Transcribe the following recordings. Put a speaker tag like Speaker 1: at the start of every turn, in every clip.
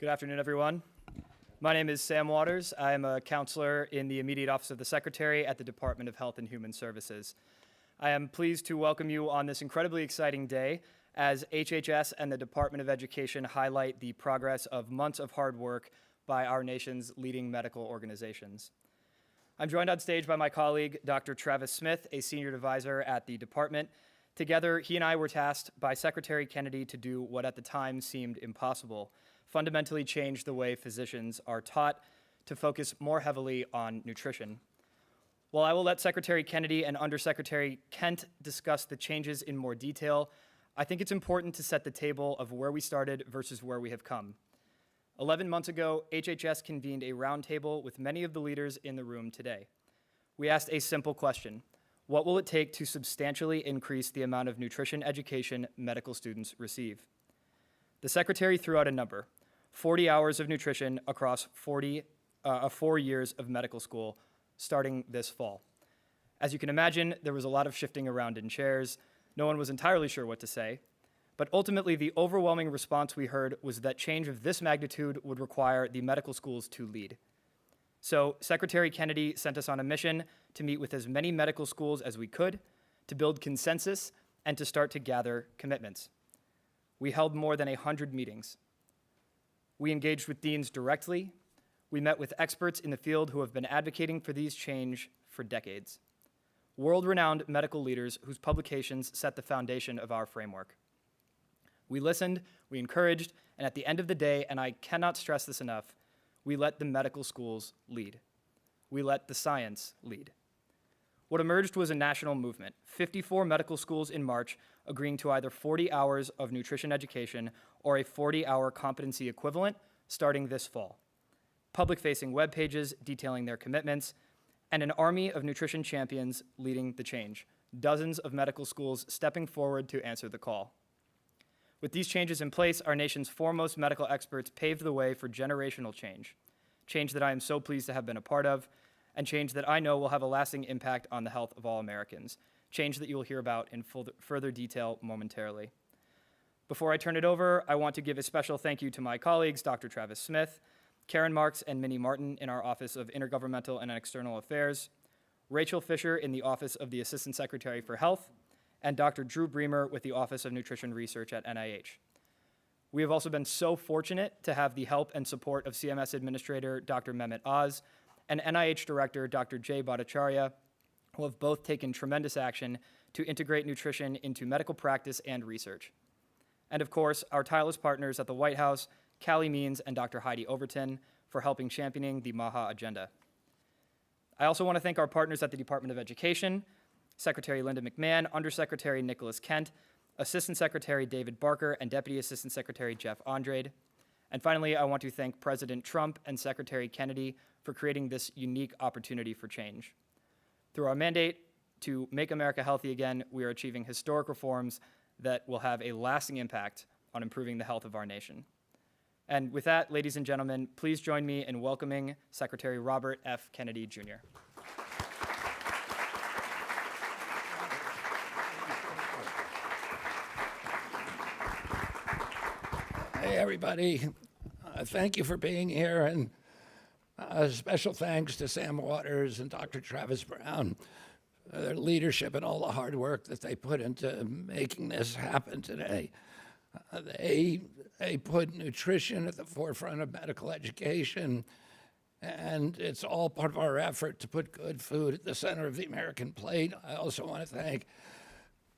Speaker 1: Good afternoon, everyone. My name is Sam Waters. I am a counselor in the immediate office of the Secretary at the Department of Health and Human Services. I am pleased to welcome you on this incredibly exciting day as HHS and the Department of Education highlight the progress of months of hard work by our nation's leading medical organizations. I'm joined on stage by my colleague, Dr. Travis Smith, a senior advisor at the department. Together, he and I were tasked by Secretary Kennedy to do what at the time seemed impossible: fundamentally change the way physicians are taught to focus more heavily on nutrition. While I will let Secretary Kennedy and Undersecretary Kent discuss the changes in more detail, I think it's important to set the table of where we started versus where we have come. 11 months ago, HHS convened a roundtable with many of the leaders in the room today. We asked a simple question: what will it take to substantially increase the amount of nutrition education medical students receive? The Secretary threw out a number: 40 hours of nutrition across 4 years of medical school, starting this fall. As you can imagine, there was a lot of shifting around in chairs. No one was entirely sure what to say. But ultimately, the overwhelming response we heard was that change of this magnitude would require the medical schools to lead. So Secretary Kennedy sent us on a mission to meet with as many medical schools as we could, to build consensus, and to start to gather commitments. We held more than 100 meetings. We engaged with deans directly. We met with experts in the field who have been advocating for these change for decades. World-renowned medical leaders whose publications set the foundation of our framework. We listened, we encouraged, and at the end of the day, and I cannot stress this enough, we let the medical schools lead. We let the science lead. What emerged was a national movement: 54 medical schools in March agreeing to either 40 hours of nutrition education or a 40-hour competency equivalent starting this fall. Public-facing web pages detailing their commitments, and an army of nutrition champions leading the change. Dozens of medical schools stepping forward to answer the call. With these changes in place, our nation's foremost medical experts paved the way for generational change. Change that I am so pleased to have been a part of, and change that I know will have a lasting impact on the health of all Americans. Change that you will hear about in further detail momentarily. Before I turn it over, I want to give a special thank you to my colleagues, Dr. Travis Smith, Karen Marks and Minnie Martin in our Office of Intergovernmental and External Affairs, Rachel Fisher in the Office of the Assistant Secretary for Health, and Dr. Drew Bremer with the Office of Nutrition Research at NIH. We have also been so fortunate to have the help and support of CMS Administrator Dr. Mehmet Oz and NIH Director Dr. Jay Bhattacharya, who have both taken tremendous action to integrate nutrition into medical practice and research. And of course, our tireless partners at the White House, Callie Means and Dr. Heidi Overton, for helping championing the MAHA agenda. I also want to thank our partners at the Department of Education, Secretary Linda McMahon, Undersecretary Nicholas Kent, Assistant Secretary David Barker, and Deputy Assistant Secretary Jeff Andrade. And finally, I want to thank President Trump and Secretary Kennedy for creating this unique opportunity for change. Through our mandate to make America healthy again, we are achieving historic reforms that will have a lasting impact on improving the health of our nation. And with that, ladies and gentlemen, please join me in welcoming Secretary Robert F. Kennedy, Jr.
Speaker 2: Hey, everybody. Thank you for being here, and special thanks to Sam Waters and Dr. Travis Brown for their leadership and all the hard work that they put into making this happen today. They put nutrition at the forefront of medical education, and it's all part of our effort to put good food at the center of the American plate. I also want to thank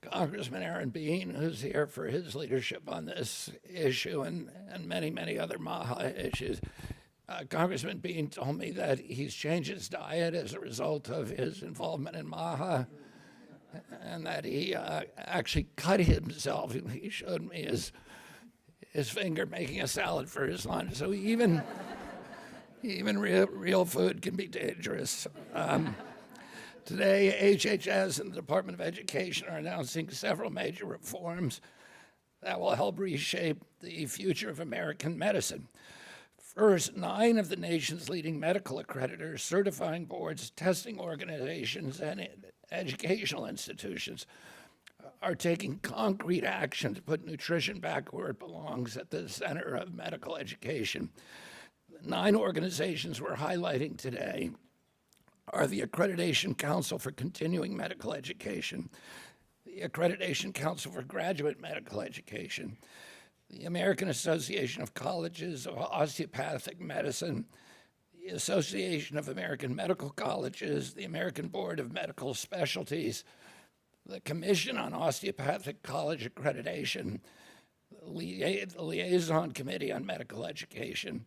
Speaker 2: Congressman Aaron Bean, who's here, for his leadership on this issue and many, many other MAHA issues. Congressman Bean told me that he's changed his diet as a result of his involvement in MAHA, and that he actually cut himself. He showed me his finger making a salad for his lunch. So even real food can be dangerous. Today, HHS and the Department of Education are announcing several major reforms that will help reshape the future of American medicine. First, 9 of the nation's leading medical accreditors, certifying boards, testing organizations, and educational institutions are taking concrete action to put nutrition back where it belongs at the center of medical education. The 9 organizations we're highlighting today are the Accreditation Council for Continuing Medical Education, the Accreditation Council for Graduate Medical Education, the American Association of Colleges of Osteopathic Medicine, the Association of American Medical Colleges, the American Board of Medical Specialties, the Commission on Osteopathic College Accreditation, the Liaison Committee on Medical Education,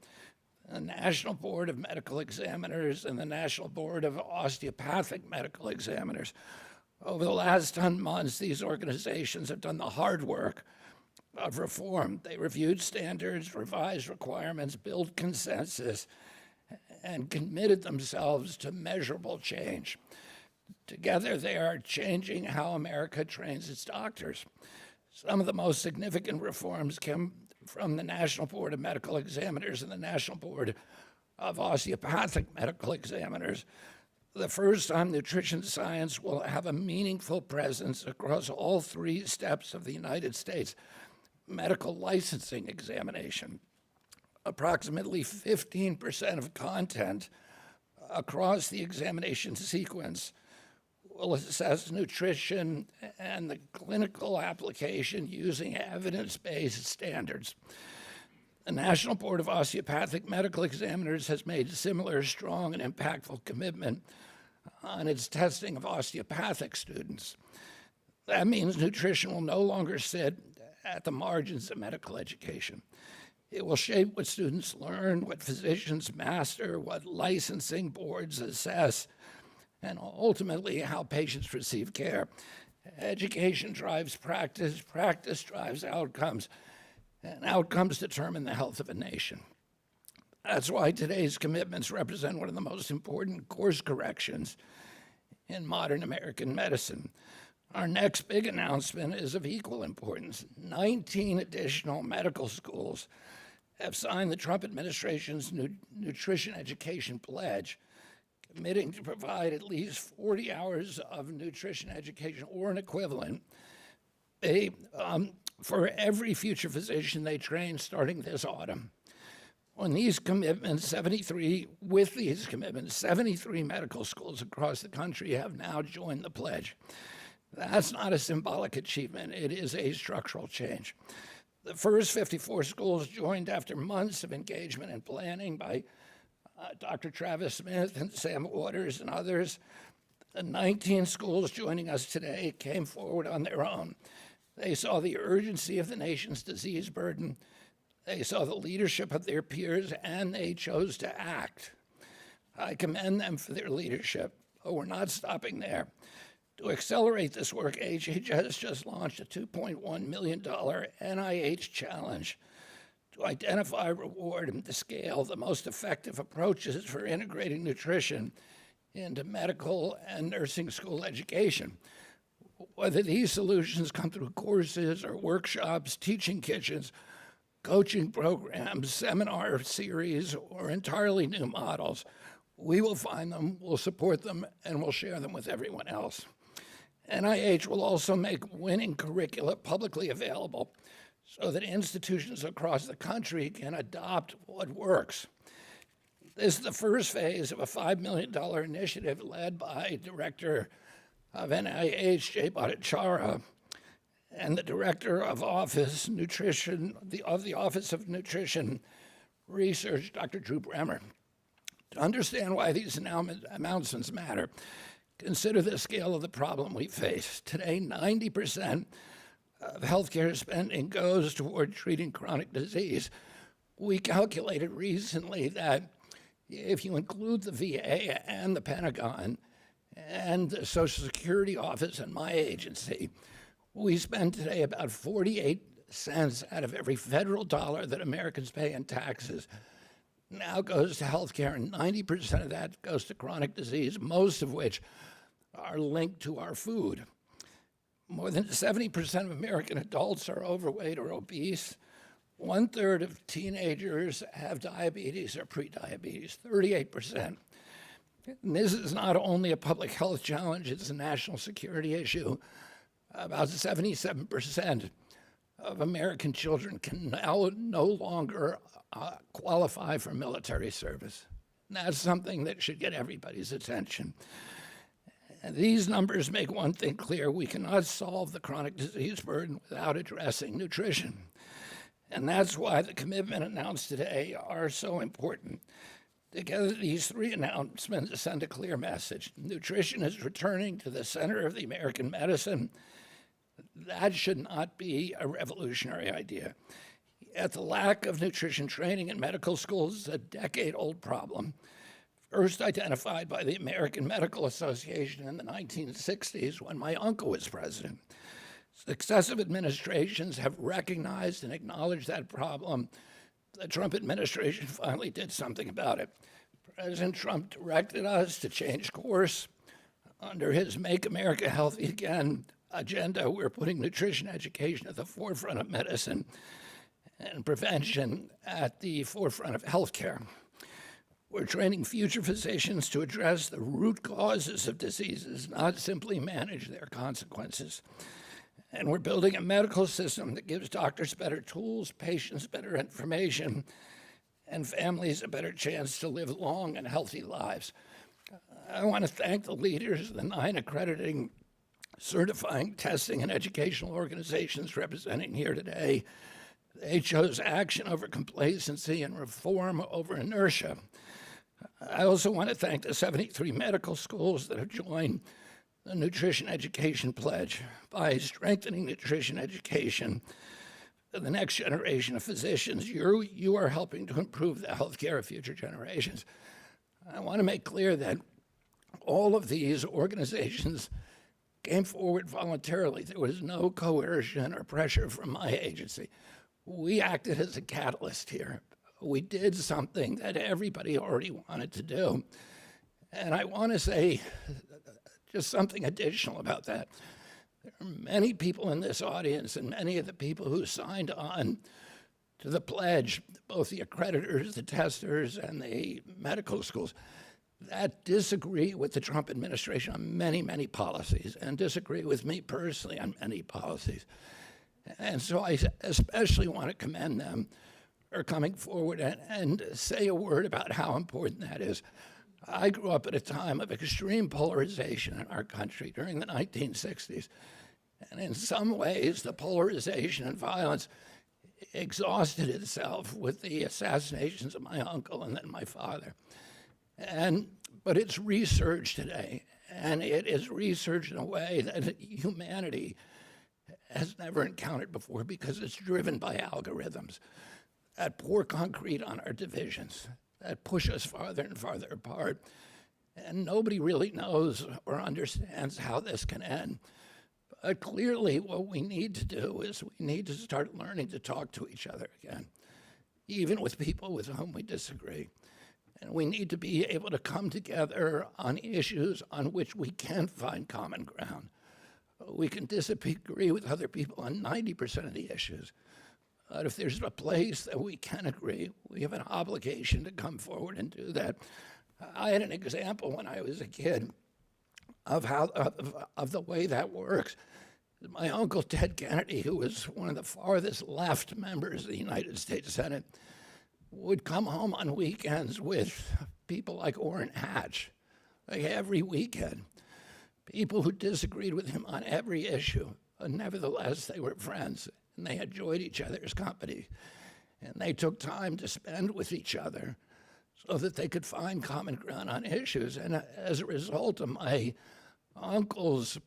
Speaker 2: the National Board of Medical Examiners, and the National Board of Osteopathic Medical Examiners. Over the last 10 months, these organizations have done the hard work of reform. They reviewed standards, revised requirements, built consensus, and committed themselves to measurable change. Together, they are changing how America trains its doctors. Some of the most significant reforms came from the National Board of Medical Examiners and the National Board of Osteopathic Medical Examiners. The first time nutrition science will have a meaningful presence across all 3 steps of the United States medical licensing examination. Approximately 15% of content across the examination sequence will assess nutrition and the clinical application using evidence-based standards. The National Board of Osteopathic Medical Examiners has made a similar strong and impactful commitment on its testing of osteopathic students. That means nutrition will no longer sit at the margins of medical education. It will shape what students learn, what physicians master, what licensing boards assess, and ultimately how patients receive care. Education drives practice, practice drives outcomes, and outcomes determine the health of a nation. That's why today's commitments represent one of the most important course corrections in modern American medicine. Our next big announcement is of equal importance. 19 additional medical schools have signed the Trump administration's nutrition education pledge, committing to provide at least 40 hours of nutrition education or an equivalent for every future physician they train starting this autumn. With these commitments, 73 medical schools across the country have now joined the pledge. That's not a symbolic achievement, it is a structural change. The first 54 schools joined after months of engagement and planning by Dr. Travis Smith and Sam Waters and others. The 19 schools joining us today came forward on their own. They saw the urgency of the nation's disease burden, they saw the leadership of their peers, and they chose to act. I commend them for their leadership, but we're not stopping there. To accelerate this work, HHS just launched a $2.1 million NIH challenge to identify, reward, and to scale the most effective approaches for integrating nutrition into medical and nursing school education. Whether these solutions come through courses or workshops, teaching kitchens, coaching programs, seminar series, or entirely new models, we will find them, we'll support them, and we'll share them with everyone else. NIH will also make winning curricula publicly available so that institutions across the country can adopt what works. This is the first phase of a $5 million initiative led by Director of NIH, Jay Bhattacharya, and the Director of Office Nutrition, of the Office of Nutrition Research, Dr. Drew Bremer. To understand why these announcements matter, consider the scale of the problem we face. Today, 90% of healthcare spending goes toward treating chronic disease. We calculated recently that if you include the VA and the Pentagon and the Social Security Office and my agency, we spend today about 48 cents out of every federal dollar that Americans pay in taxes now goes to healthcare, and 90% of that goes to chronic disease, most of which are linked to our food. More than 70% of American adults are overweight or obese. 1/3 of teenagers have diabetes or prediabetes, 38%. And this is not only a public health challenge, it's a national security issue. About 77% of American children can now no longer qualify for military service. And that's something that should get everybody's attention. And these numbers make one thing clear: we cannot solve the chronic disease burden without addressing nutrition. And that's why the commitment announced today are so important. Together, these three announcements send a clear message. Nutrition is returning to the center of the American medicine. That should not be a revolutionary idea. Yet the lack of nutrition training in medical schools is a decade-old problem, first identified by the American Medical Association in the 1960s when my uncle was president. Successive administrations have recognized and acknowledged that problem. The Trump administration finally did something about it. President Trump directed us to change course. Under his Make America Healthy Again agenda, we're putting nutrition education at the forefront of medicine and prevention at the forefront of healthcare. We're training future physicians to address the root causes of diseases, not simply manage their consequences. And we're building a medical system that gives doctors better tools, patients better information, and families a better chance to live long and healthy lives. I want to thank the leaders of the 9 accrediting, certifying, testing, and educational organizations representing here today. They chose action over complacency and reform over inertia. I also want to thank the 73 medical schools that have joined the Nutrition Education Pledge. By strengthening nutrition education for the next generation of physicians, you are helping to improve the healthcare of future generations. I want to make clear that all of these organizations came forward voluntarily. There was no coercion or pressure from my agency. We acted as a catalyst here. We did something that everybody already wanted to do. And I want to say just something additional about that. There are many people in this audience and many of the people who signed on to the pledge, both the accreditors, the testers, and the medical schools, that disagree with the Trump administration on many, many policies and disagree with me personally on many policies. And so I especially want to commend them for coming forward and say a word about how important that is. I grew up at a time of extreme polarization in our country during the 1960s. And in some ways, the polarization and violence exhausted itself with the assassinations of my uncle and then my father. But it's resurged today, and it is resurged in a way that humanity has never encountered before because it's driven by algorithms that pour concrete on our divisions, that push us farther and farther apart. And nobody really knows or understands how this can end. But clearly what we need to do is we need to start learning to talk to each other again, even with people with whom we disagree. And we need to be able to come together on issues on which we can find common ground. We can disagree with other people on 90% of the issues. But if there's a place that we can agree, we have an obligation to come forward and do that. I had an example when I was a kid of the way that works. My uncle Ted Kennedy, who was one of the farthest left members of the United States Senate, would come home on weekends with people like Orrin Hatch, like every weekend. People who disagreed with him on every issue, but nevertheless they were friends, and they enjoyed each other's company. And they took time to spend with each other so that they could find common ground on issues. And as a result of my uncle's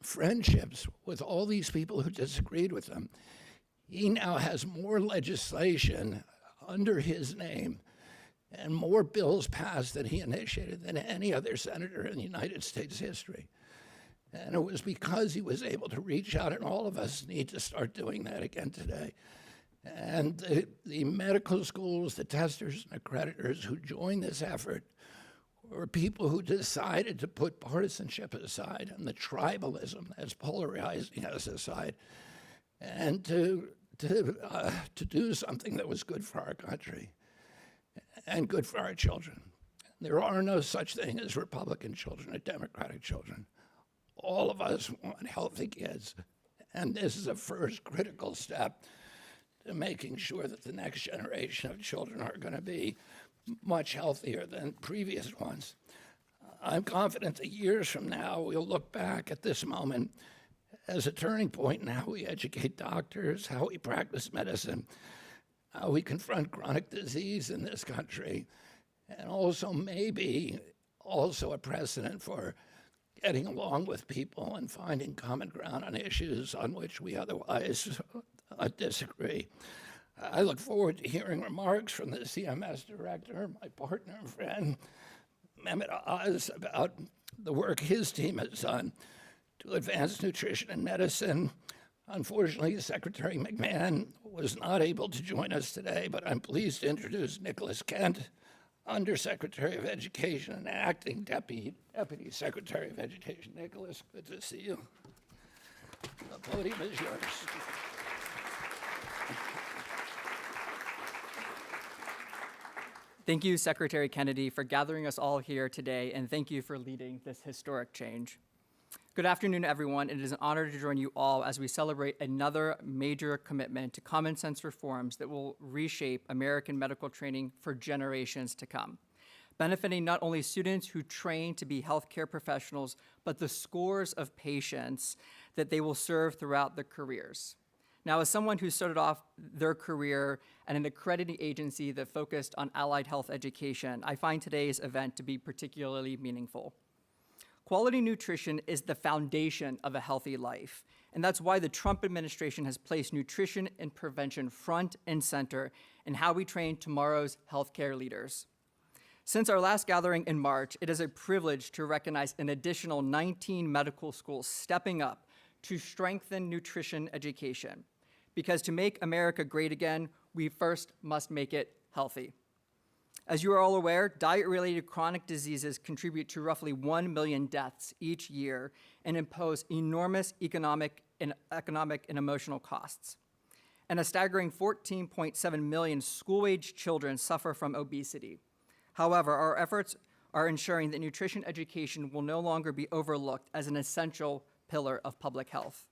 Speaker 2: friendships with all these people who disagreed with him, he now has more legislation under his name and more bills passed that he initiated than any other senator in the United States history. And it was because he was able to reach out, and all of us need to start doing that again today. And the medical schools, the testers and accreditors who joined this effort were people who decided to put partisanship aside and the tribalism that's polarizing us aside, and to do something that was good for our country and good for our children. There are no such thing as Republican children or Democratic children. All of us want healthy kids, and this is a first critical step to making sure that the next generation of children are going to be much healthier than previous ones. I'm confident that years from now, we'll look back at this moment as a turning point in how we educate doctors, how we practice medicine, how we confront chronic disease in this country, and also maybe also a precedent for getting along with people and finding common ground on issues on which we otherwise disagree. I look forward to hearing remarks from the CMS director, my partner and friend, Mehmet Oz, about the work his team has done to advance nutrition and medicine. Unfortunately, Secretary McMahon was not able to join us today, but I'm pleased to introduce Nicholas Kent, Undersecretary of Education and Acting Deputy Secretary of Education. Nicholas, good to see you. The podium is yours.
Speaker 3: Thank you, Secretary Kennedy, for gathering us all here today, and thank you for leading this historic change. Good afternoon, everyone. It is an honor to join you all as we celebrate another major commitment to common sense reforms that will reshape American medical training for generations to come, benefiting not only students who train to be healthcare professionals, but the scores of patients that they will serve throughout their careers. Now, as someone who started off their career at an accrediting agency that focused on allied health education, I find today's event to be particularly meaningful. Quality nutrition is the foundation of a healthy life, and that's why the Trump administration has placed nutrition and prevention front and center in how we train tomorrow's healthcare leaders. Since our last gathering in March, it is a privilege to recognize an additional 19 medical schools stepping up to strengthen nutrition education. Because to make America great again, we first must make it healthy. As you are all aware, diet-related chronic diseases contribute to roughly 1 million deaths each year and impose enormous economic and emotional costs. And a staggering 14.7 million school-age children suffer from obesity. However, our efforts are ensuring that nutrition education will no longer be overlooked as an essential pillar of public health.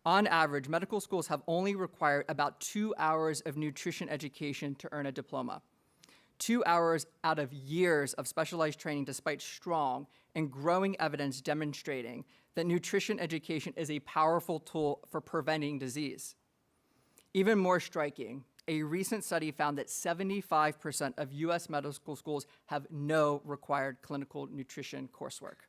Speaker 3: On average, medical schools have only required about 2 hours of nutrition education to earn a diploma. 2 hours out of years of specialized training, despite strong and growing evidence demonstrating that nutrition education is a powerful tool for preventing disease. Even more striking, a recent study found that 75% of US medical schools have no required clinical nutrition coursework.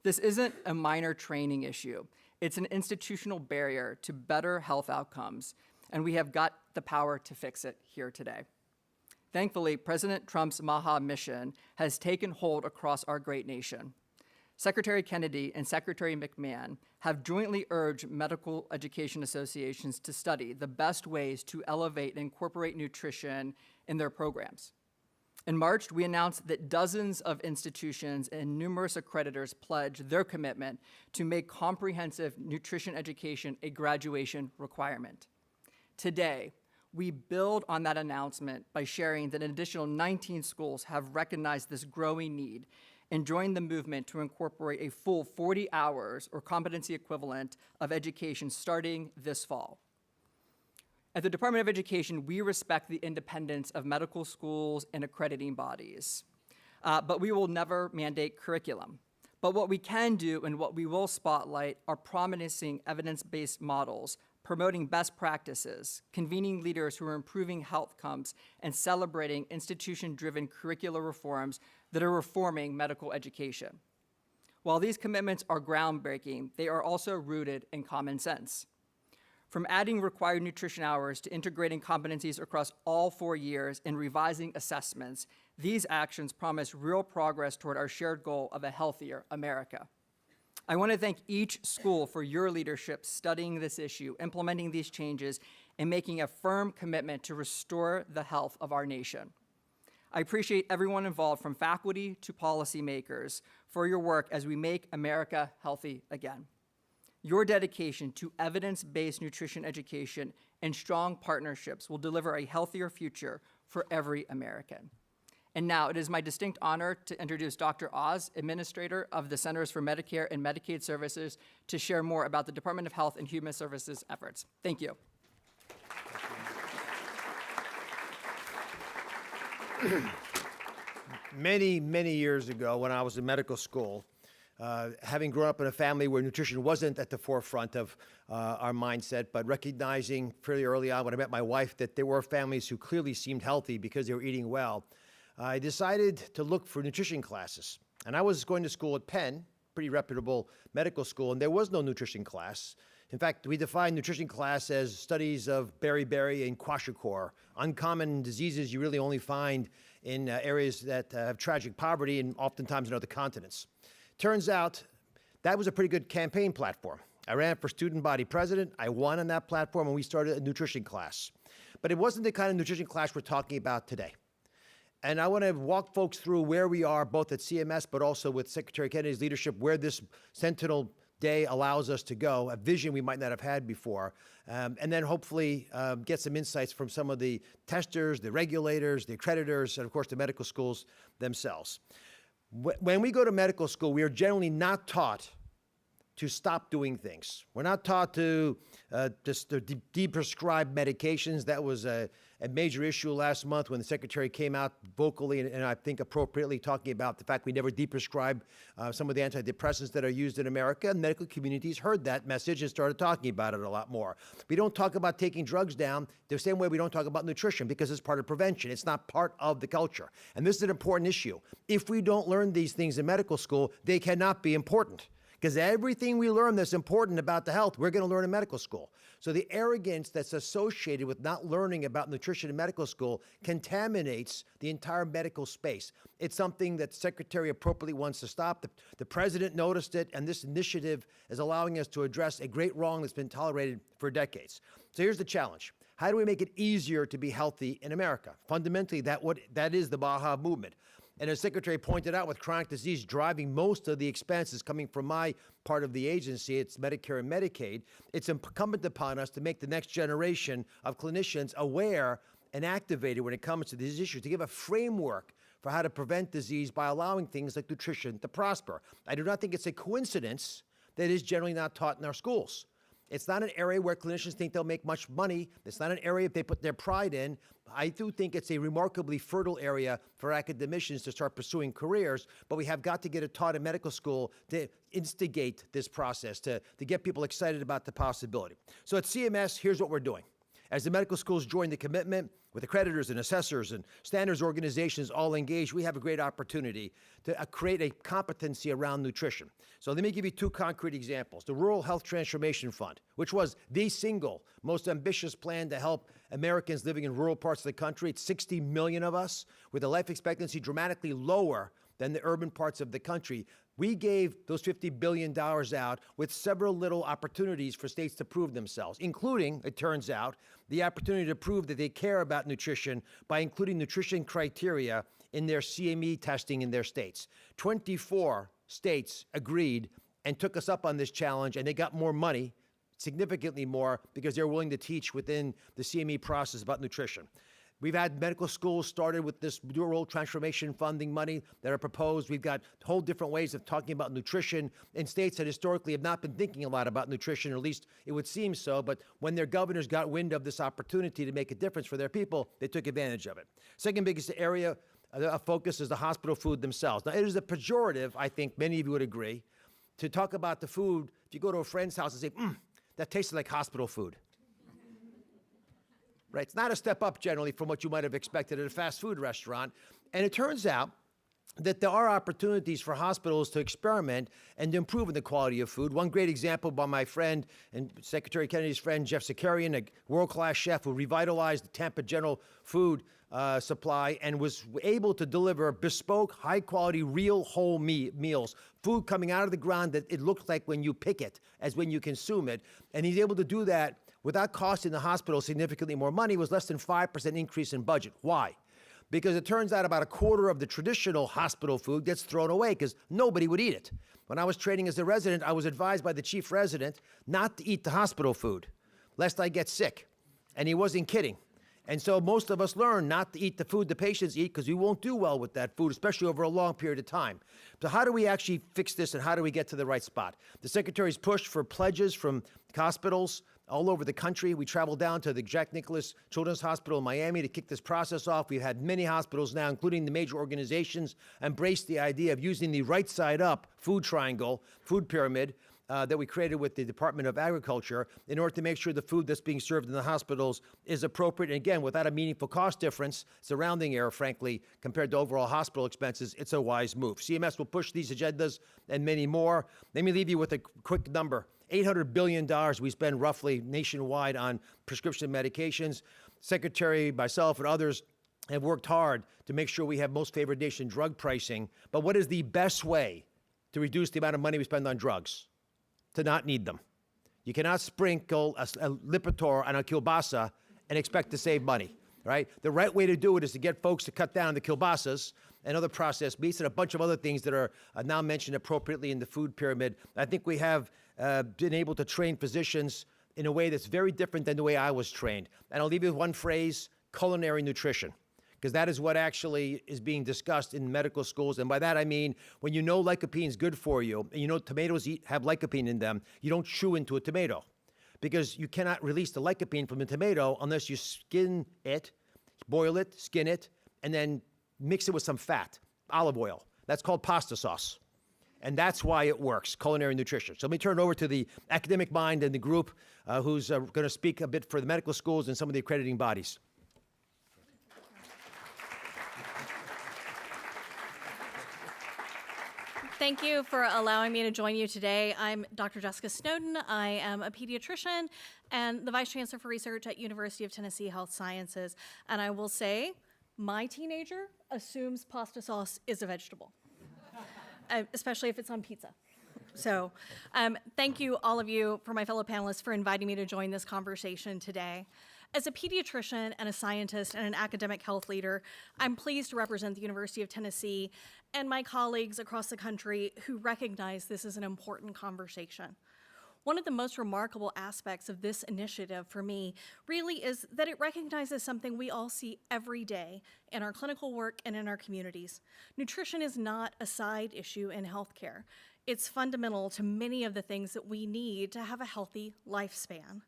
Speaker 3: This isn't a minor training issue. It's an institutional barrier to better health outcomes, and we have got the power to fix it here today. Thankfully, President Trump's MAHA mission has taken hold across our great nation. Secretary Kennedy and Secretary McMahon have jointly urged medical education associations to study the best ways to elevate and incorporate nutrition in their programs. In March, we announced that dozens of institutions and numerous accreditors pledged their commitment to make comprehensive nutrition education a graduation requirement. Today, we build on that announcement by sharing that an additional 19 schools have recognized this growing need and joined the movement to incorporate a full 40 hours or competency equivalent of education starting this fall. At the Department of Education, we respect the independence of medical schools and accrediting bodies, but we will never mandate curriculum. But what we can do and what we will spotlight are promising evidence-based models, promoting best practices, convening leaders who are improving health outcomes, and celebrating institution-driven curricular reforms that are reforming medical education. While these commitments are groundbreaking, they are also rooted in common sense. From adding required nutrition hours to integrating competencies across all 4 years and revising assessments, these actions promise real progress toward our shared goal of a healthier America. I want to thank each school for your leadership studying this issue, implementing these changes, and making a firm commitment to restore the health of our nation. I appreciate everyone involved, from faculty to policymakers, for your work as we make America healthy again. Your dedication to evidence-based nutrition education and strong partnerships will deliver a healthier future for every American. And now it is my distinct honor to introduce Dr. Oz, Administrator of the Centers for Medicare and Medicaid Services, to share more about the Department of Health and Human Services efforts. Thank you.
Speaker 4: Many, many years ago, when I was in medical school, having grown up in a family where nutrition wasn't at the forefront of our mindset, but recognizing fairly early on when I met my wife that there were families who clearly seemed healthy because they were eating well, I decided to look for nutrition classes. And I was going to school at Penn, pretty reputable medical school, and there was no nutrition class. In fact, we define nutrition class as studies of beriberi and kwashiorkor, uncommon diseases you really only find in areas that have tragic poverty and oftentimes in other continents. Turns out that was a pretty good campaign platform. I ran for student body president. I won on that platform, and we started a nutrition class. But it wasn't the kind of nutrition class we're talking about today. And I want to walk folks through where we are, both at CMS, but also with Secretary Kennedy's leadership, where this Sentinel Day allows us to go, a vision we might not have had before, and then hopefully get some insights from some of the testers, the regulators, the accreditors, and of course the medical schools themselves. When we go to medical school, we are generally not taught to stop doing things. We're not taught to de-prescribe medications. That was a major issue last month when the Secretary came out vocally and I think appropriately talking about the fact we never de-prescribe some of the antidepressants that are used in America. And medical communities heard that message and started talking about it a lot more. We don't talk about taking drugs down the same way we don't talk about nutrition because it's part of prevention. It's not part of the culture. And this is an important issue. If we don't learn these things in medical school, they cannot be important. Because everything we learn that's important about the health, we're going to learn in medical school. So the arrogance that's associated with not learning about nutrition in medical school contaminates the entire medical space. It's something that the Secretary appropriately wants to stop. The President noticed it, and this initiative is allowing us to address a great wrong that's been tolerated for decades. So here's the challenge. How do we make it easier to be healthy in America? Fundamentally, that is the Baja movement. And as Secretary pointed out, with chronic disease driving most of the expenses coming from my part of the agency, it's Medicare and Medicaid, it's incumbent upon us to make the next generation of clinicians aware and activated when it comes to these issues, to give a framework for how to prevent disease by allowing things like nutrition to prosper. I do not think it's a coincidence that it is generally not taught in our schools. It's not an area where clinicians think they'll make much money. It's not an area they put their pride in. I do think it's a remarkably fertile area for academicians to start pursuing careers, but we have got to get it taught in medical school to instigate this process, to get people excited about the possibility. So at CMS, here's what we're doing. As the medical schools join the commitment, with accreditors and assessors and standards organizations all engaged, we have a great opportunity to create a competency around nutrition. So let me give you two concrete examples. The Rural Health Transformation Fund, which was the single most ambitious plan to help Americans living in rural parts of the country. It's 60 million of us, with a life expectancy dramatically lower than the urban parts of the country. We gave those $50 billion out with several little opportunities for states to prove themselves, including, it turns out, the opportunity to prove that they care about nutrition by including nutrition criteria in their CME testing in their states. 24 states agreed and took us up on this challenge, and they got more money, significantly more, because they're willing to teach within the CME process about nutrition. We've had medical schools started with this rural transformation funding money that are proposed. We've got whole different ways of talking about nutrition in states that historically have not been thinking a lot about nutrition, or at least it would seem so. But when their governors got wind of this opportunity to make a difference for their people, they took advantage of it. Second biggest area of focus is the hospital food themselves. Now, it is a pejorative, I think many of you would agree, to talk about the food. If you go to a friend's house and say, that tastes like hospital food. Right? It's not a step up generally from what you might have expected at a fast food restaurant. And it turns out that there are opportunities for hospitals to experiment and to improve in the quality of food. One great example by my friend and Secretary Kennedy's friend, Jeff Zakarian, a world-class chef who revitalized the Tampa General food supply and was able to deliver bespoke, high-quality, real whole meals, food coming out of the ground that it looks like when you pick it as when you consume it. And he's able to do that without costing the hospital significantly more money. Was less than 5% increase in budget. Why? Because it turns out about a quarter of the traditional hospital food gets thrown away because nobody would eat it. When I was training as a resident, I was advised by the chief resident not to eat the hospital food, lest I get sick. And he wasn't kidding. And so most of us learn not to eat the food the patients eat because we won't do well with that food, especially over a long period of time. So how do we actually fix this, and how do we get to the right spot? The Secretary's pushed for pledges from hospitals all over the country. We traveled down to the Jack Nicklaus Children's Hospital in Miami to kick this process off. We've had many hospitals now, including the major organizations, embrace the idea of using the right side up food triangle, food pyramid, that we created with the Department of Agriculture in order to make sure the food that's being served in the hospitals is appropriate. And again, without a meaningful cost difference, surrounding error, frankly, compared to overall hospital expenses, it's a wise move. CMS will push these agendas and many more. Let me leave you with a quick number. $800 billion we spend roughly nationwide on prescription medications. Secretary, myself, and others have worked hard to make sure we have most favored nation drug pricing. But what is the best way to reduce the amount of money we spend on drugs? To not need them. You cannot sprinkle a Lipitor on a kielbasa and expect to save money, right? The right way to do it is to get folks to cut down on the kielbasas and other processed meats and a bunch of other things that are now mentioned appropriately in the food pyramid. I think we have been able to train physicians in a way that's very different than the way I was trained. And I'll leave you with one phrase: culinary nutrition. Because that is what actually is being discussed in medical schools. And by that I mean, when you know lycopene is good for you, and you know tomatoes have lycopene in them, you don't chew into a tomato. Because you cannot release the lycopene from a tomato unless you skin it, boil it, skin it, and then mix it with some fat, olive oil. That's called pasta sauce. And that's why it works, culinary nutrition. So let me turn it over to the academic mind and the group who's going to speak a bit for the medical schools and some of the accrediting bodies.
Speaker 5: Thank you for allowing me to join you today. I'm Dr. Jessica Snowden. I am a pediatrician and the Vice Chancellor for Research at University of Tennessee Health Sciences. And I will say, my teenager assumes pasta sauce is a vegetable, especially if it's on pizza. So thank you, all of you, for my fellow panelists, for inviting me to join this conversation today. As a pediatrician and a scientist and an academic health leader, I'm pleased to represent the University of Tennessee and my colleagues across the country who recognize this is an important conversation. One of the most remarkable aspects of this initiative for me really is that it recognizes something we all see every day in our clinical work and in our communities. Nutrition is not a side issue in healthcare. It's fundamental to many of the things that we need to have a healthy lifespan.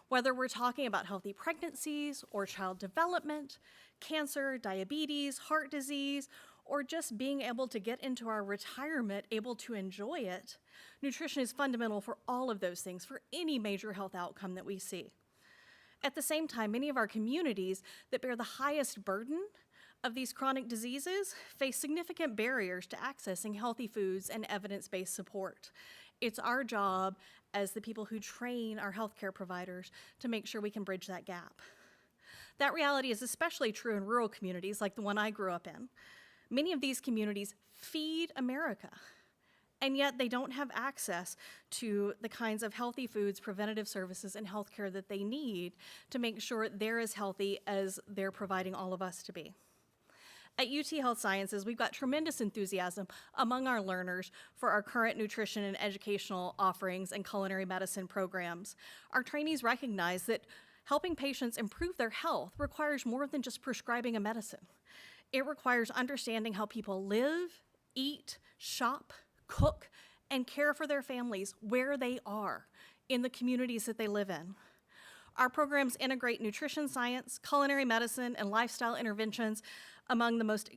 Speaker 5: Whether we're talking about healthy pregnancies or child development, cancer, diabetes, heart disease, or just being able to get into our retirement, able to enjoy it, nutrition is fundamental for all of those things, for any major health outcome that we see. At the same time, many of our communities that bear the highest burden of these chronic diseases face significant barriers to accessing healthy foods and evidence-based support. It's our job as the people who train our healthcare providers to make sure we can bridge that gap. That reality is especially true in rural communities like the one I grew up in. Many of these communities feed America, and yet they don't have access to the kinds of healthy foods, preventative services, and healthcare that they need to make sure they're as healthy as they're providing all of us to be. At UT Health Sciences, we've got tremendous enthusiasm among our learners for our current nutrition and educational offerings and culinary medicine programs. Our trainees recognize that helping patients improve their health requires more than just prescribing a medicine. It requires understanding how people live, eat, shop, cook, and care for their families where they are in the communities that they live in. Our programs integrate nutrition science, culinary medicine, and lifestyle interventions among the most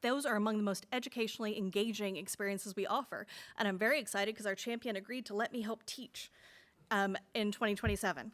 Speaker 5: those are among the most educationally engaging experiences we offer. And I'm very excited because our champion agreed to let me help teach in 2027.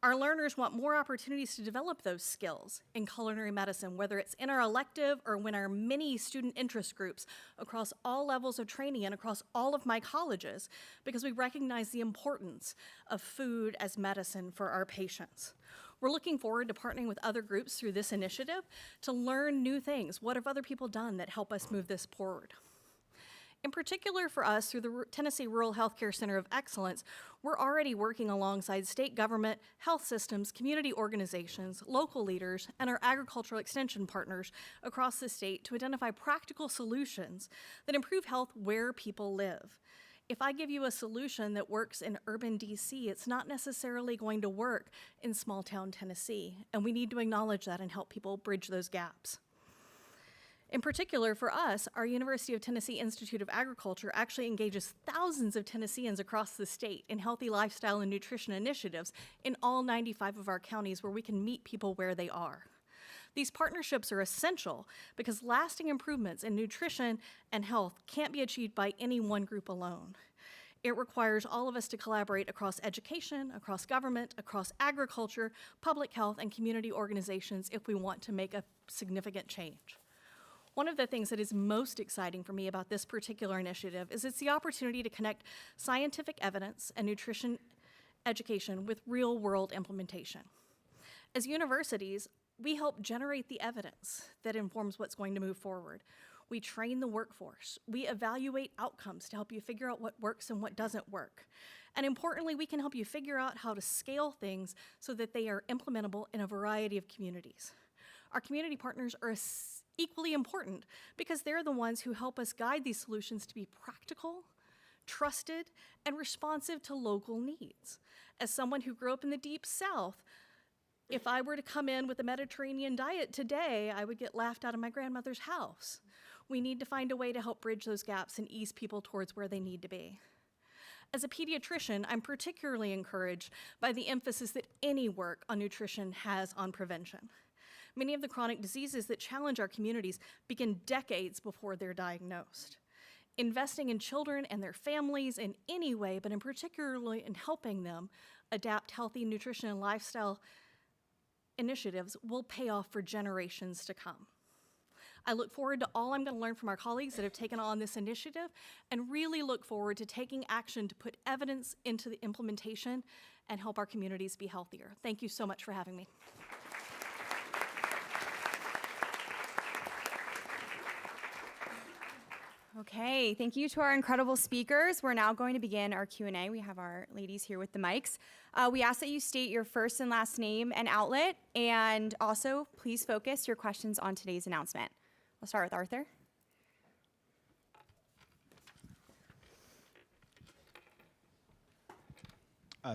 Speaker 5: Our learners want more opportunities to develop those skills in culinary medicine, whether it's in our elective or in our many student interest groups across all levels of training and across all of my colleges, because we recognize the importance of food as medicine for our patients. We're looking forward to partnering with other groups through this initiative to learn new things. What have other people done that help us move this forward? In particular for us, through the Tennessee Rural Healthcare Center of Excellence, we're already working alongside state government, health systems, community organizations, local leaders, and our agricultural extension partners across the state to identify practical solutions that improve health where people live. If I give you a solution that works in urban DC, it's not necessarily going to work in small town Tennessee, and we need to acknowledge that and help people bridge those gaps. In particular, for us, our University of Tennessee Institute of Agriculture actually engages thousands of Tennesseans across the state in healthy lifestyle and nutrition initiatives in all 95 of our counties where we can meet people where they are. These partnerships are essential because lasting improvements in nutrition and health can't be achieved by any one group alone. It requires all of us to collaborate across education, across government, across agriculture, public health, and community organizations if we want to make a significant change. One of the things that is most exciting for me about this particular initiative is it's the opportunity to connect scientific evidence and nutrition education with real-world implementation. As universities, we help generate the evidence that informs what's going to move forward. We train the workforce. We evaluate outcomes to help you figure out what works and what doesn't work. And importantly, we can help you figure out how to scale things so that they are implementable in a variety of communities. Our community partners are equally important because they're the ones who help us guide these solutions to be practical, trusted, and responsive to local needs. As someone who grew up in the Deep South, if I were to come in with a Mediterranean diet today, I would get laughed out of my grandmother's house. We need to find a way to help bridge those gaps and ease people towards where they need to be. As a pediatrician, I'm particularly encouraged by the emphasis that any work on nutrition has on prevention. Many of the chronic diseases that challenge our communities begin decades before they're diagnosed. Investing in children and their families in any way, but in particularly in helping them adapt healthy nutrition and lifestyle initiatives will pay off for generations to come. I look forward to all I'm going to learn from our colleagues that have taken on this initiative and really look forward to taking action to put evidence into the implementation and help our communities be healthier. Thank you so much for having me.
Speaker 6: Okay, thank you to our incredible speakers. We're now going to begin our Q&A. We have our ladies here with the mics. We ask that you state your first and last name and outlet, and also please focus your questions on today's announcement. I'll start with Arthur.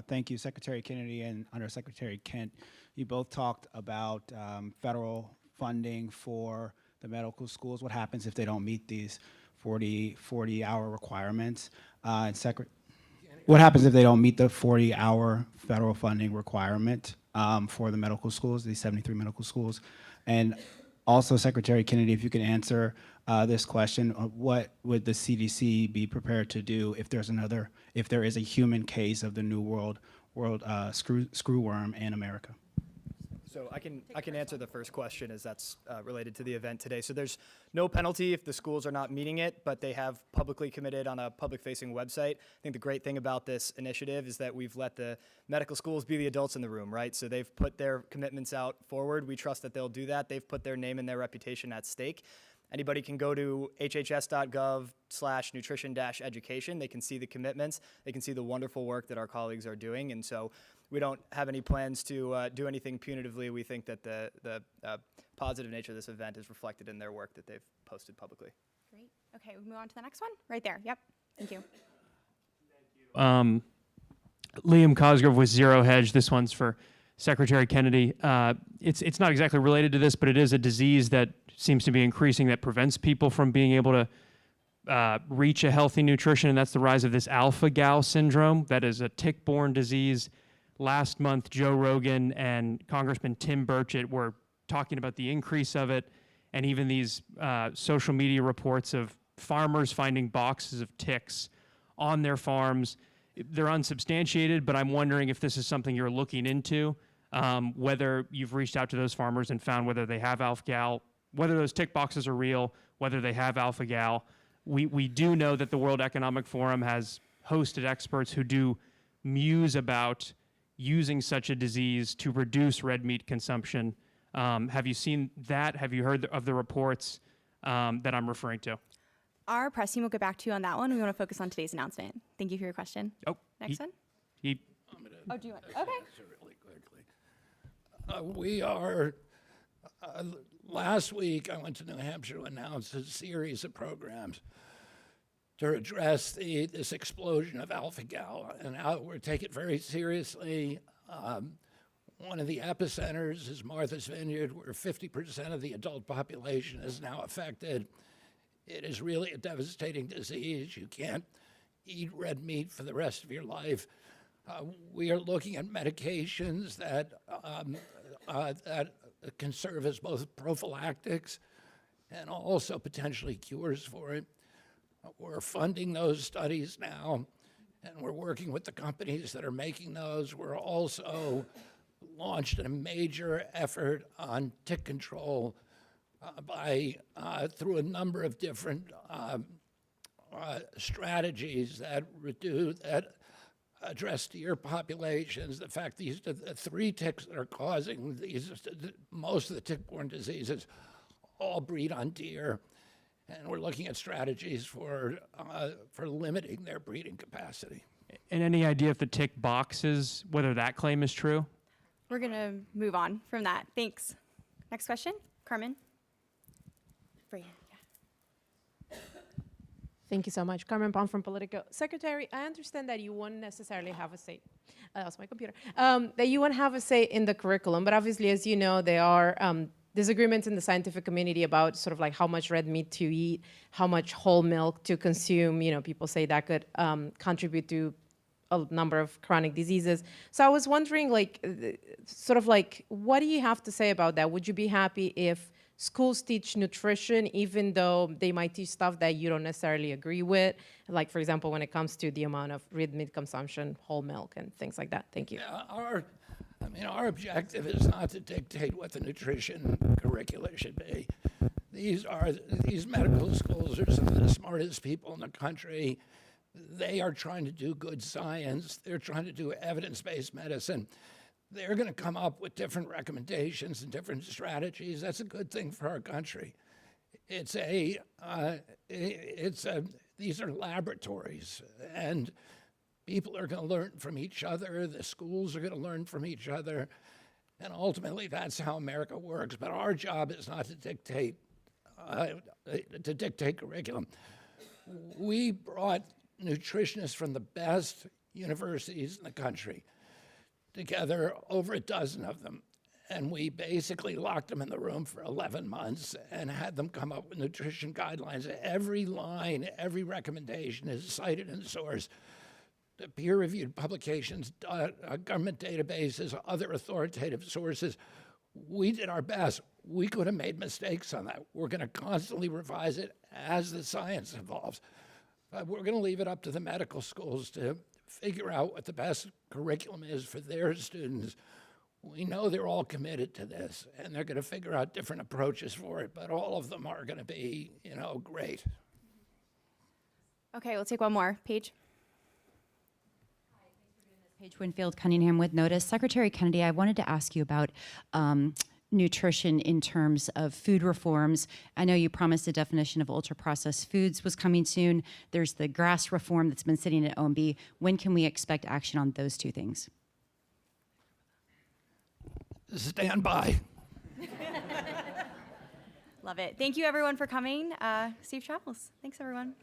Speaker 7: Thank you, Secretary Kennedy and Undersecretary Kent. You both talked about federal funding for the medical schools. What happens if they don't meet these 40-hour requirements? What happens if they don't meet the 40-hour federal funding requirement for the medical schools, these 73 medical schools? And also, Secretary Kennedy, if you can answer this question, what would the CDC be prepared to do if there is a human case of the new world screwworm in America?
Speaker 1: So I can answer the first question, as that's related to the event today. So there's no penalty if the schools are not meeting it, but they have publicly committed on a public-facing website. I think the great thing about this initiative is that we've let the medical schools be the adults in the room, right? So they've put their commitments out forward. We trust that they'll do that. They've put their name and their reputation at stake. Anybody can go to HHS.gov/nutrition-education. They can see the commitments. They can see the wonderful work that our colleagues are doing. And so we don't have any plans to do anything punitively. We think that the positive nature of this event is reflected in their work that they've posted publicly.
Speaker 6: Great. Okay, we move on to the next one. Right there. Yep. Thank you.
Speaker 8: Liam Cosgrove with Zero Hedge. This one's for Secretary Kennedy. It's not exactly related to this, but it is a disease that seems to be increasing that prevents people from being able to reach a healthy nutrition, and that's the rise of this alpha-gal syndrome. That is a tick-borne disease. Last month, Joe Rogan and Congressman Tim Burchett were talking about the increase of it, and even these social media reports of farmers finding boxes of ticks on their farms. They're unsubstantiated, but I'm wondering if this is something you're looking into, whether you've reached out to those farmers and found whether they have alpha-gal, whether those tick boxes are real, whether they have alpha-gal. We do know that the World Economic Forum has hosted experts who do muse about using such a disease to reduce red meat consumption. Have you seen that? Have you heard of the reports that I'm referring to?
Speaker 6: Our press team will get back to you on that one. We want to focus on today's announcement. Thank you for your question.
Speaker 8: Oh,
Speaker 6: Next one. Oh, do you want? Okay.
Speaker 2: Really quickly. We are, last week I went to New Hampshire to announce a series of programs to address this explosion of alpha-gal, and we're taking it very seriously. One of the epicenters is Martha's Vineyard, where 50% of the adult population is now affected. It is really a devastating disease. You can't eat red meat for the rest of your life. We are looking at medications that can serve as both prophylactics and also potentially cures for it. We're funding those studies now, and we're working with the companies that are making those. We're also launched a major effort on tick control through a number of different strategies that address deer populations. The fact these the three ticks that are causing most of the tick-borne diseases all breed on deer, and we're looking at strategies for limiting their breeding capacity.
Speaker 8: And any idea if the tick boxes, whether that claim is true?
Speaker 6: We're going to move on from that. Thanks. Next question, Carmen. For you. Yeah.
Speaker 9: Thank you so much. Carmen Pong from Politico. Secretary, I understand that you won't necessarily have a say. That was my computer. That you won't have a say in the curriculum, but obviously, as you know, there are disagreements in the scientific community about sort of like how much red meat to eat, how much whole milk to consume. You know, people say that could contribute to a number of chronic diseases. So I was wondering, like, sort of like, what do you have to say about that? Would you be happy if schools teach nutrition, even though they might teach stuff that you don't necessarily agree with? Like, for example, when it comes to the amount of red meat consumption, whole milk, and things like that. Thank you.
Speaker 2: Yeah, our objective is not to dictate what the nutrition curricula should be. These medical schools are some of the smartest people in the country. They are trying to do good science. They're trying to do evidence-based medicine. They're going to come up with different recommendations and different strategies. That's a good thing for our country. These are laboratories, and people are going to learn from each other. The schools are going to learn from each other, and ultimately, that's how America works. But our job is not to dictate curriculum. We brought nutritionists from the best universities in the country together, over a dozen of them, and we basically locked them in the room for 11 months and had them come up with nutrition guidelines. Every line, every recommendation is cited and sourced. The peer-reviewed publications, government databases, other authoritative sources. We did our best. We could have made mistakes on that. We're going to constantly revise it as the science evolves. But we're going to leave it up to the medical schools to figure out what the best curriculum is for their students. We know they're all committed to this, and they're going to figure out different approaches for it, but all of them are going to be, great.
Speaker 6: Okay, we'll take one more. Paige.
Speaker 10: Paige Winfield Cunningham with Notice. Secretary Kennedy, I wanted to ask you about nutrition in terms of food reforms. I know you promised a definition of ultra-processed foods was coming soon. There's the grass reform that's been sitting at OMB. When can we expect action on those two things?
Speaker 2: Stand by.
Speaker 6: Love it. Thank you, everyone, for coming. Safe travels. Thanks, everyone.